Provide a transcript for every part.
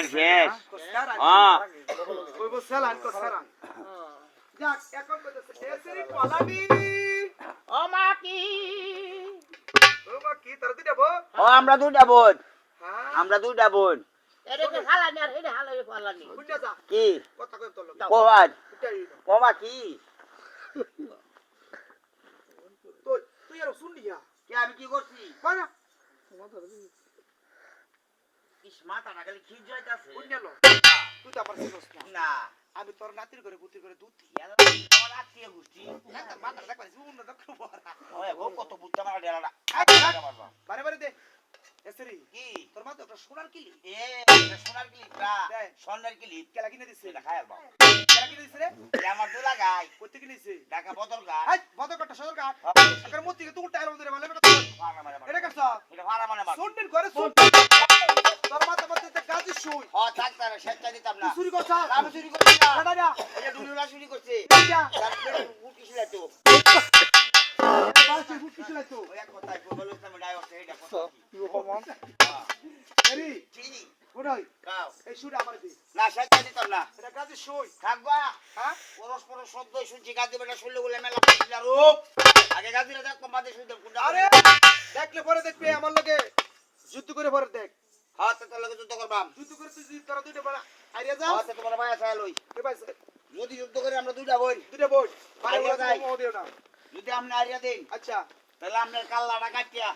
শেষ হ্যাঁ কইব সালান কো সালান যাক এখন কইতেছে এসরি পালানি ও মা কি ওমা কি তার দিটা বো ও আমরা দুইটা বোন হ্যাঁ আমরা দুইটা বোন এরে তো হালানি আর হেডে হালাই পালানি বুঝা যা কি কথা কইম তোর লগে কোয়াদ উঠাই কোমা কি তো তুই আর শুনলিয়া কি আমি কি করছি বানা ইস মাথা না গেলে খিজ যাইতাছে বুঝলো তুই তো আমার চিনস না না আমি তোর নাতির করে পুতির করে দুধ ইয়ালা আমার আত্মীয় গোষ্ঠী না মাথা দেখ পারিস উন্ন দেখ বড়া ওই গো কত বুঝতে আমার ডেলাটা বারে বারে দে এসরি কি তোর মা তো একটা সোনার কিলি এ সোনার ক্লিপটা স্বর্ণের ক্লিপ কেলা কিনে দিছে এটা খাই আলবা কেলা কিনে দিছে রে আমার দুলা গাই কইতে কিনেছে ঢাকা বদল গা হাই বড় কটা সদর কাট আকার মতি কে তুই টাইল মধ্যে মালে এটা কাছ এটা ভাড়া মানে মার শুনদিন করে শুন তোর মাথা মধ্যে তে গাজি শুই ও ডাক্তার সেটা দিতাম না চুরি করছ আমি চুরি করছি না না না এটা দুলুলা চুরি করছে যা তার পেটে উঠি ছিল তো বাসে ফুট কিছিল তো ওই এক কথাই বলল তুমি ডাইভার এইটা কথা তুই হমান এরি ঠিক ওই কাও এই শুড়ে আমার দি না সেটা দিতাম না এটা গাজি শুই থাকবা হ্যাঁ পরস্পর শব্দ শুনছি গাদি বেটা শুনলে বলে মেলা পড়ছিলা রূপ আগে গাদিরা দেখতাম বাদে শুনতাম কোনটা আরে দেখলে পরে দেখবে আমার লগে যুদ্ধ করে পরে দেখ হ্যাঁ তো তোর লগে যুদ্ধ করবাম যুদ্ধ করে তুই তোরা দুইটা বড় আইরিয়া যা হ্যাঁ তো তোমার ভাই আছে লই এ ভাই যদি যুদ্ধ করে আমরা দুইটা বই দুইটা বই বারে আইরিয়া বড় যাই। কম দিও না যদি আমরা আরিয়া দেই আচ্ছা তাহলে আমরা কাল্লাটা কাটিয়া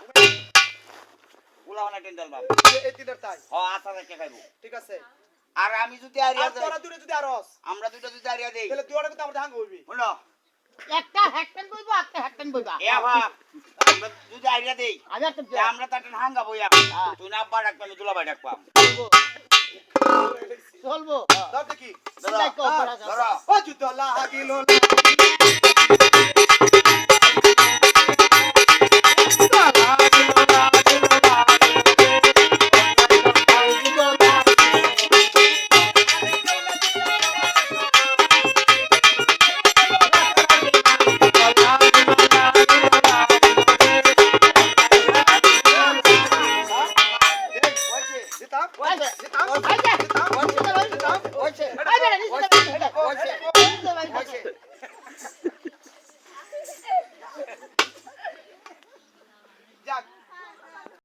পোলা বানা টেন্ডাল বাম এই তিনটার তাই হ্যাঁ আশা রেখে খাইবো ঠিক আছে আর আমি যদি আরিয়া আর দেই তোরা দুইটা যদি আরস আমরা দুইটা যদি আরিয়া দেই তাহলে তুই ওটা আমার হাঙ্গ হইবি শুনো একটা হ্যাকটেন বইবা একটা হ্যাকটেন বইবা এ বাপ আমরা যদি আরিয়া দেই আবার তো তা আমরা তাটেন হাঙ্গা বইয়া তুই না আব্বা ডাকবা আমি দুলা ভাই ডাকবা চলবো দাও দেখি চিন্তা কর পড়া যাবে। ধরো ও যুদ্ধ লাগিল লাগিল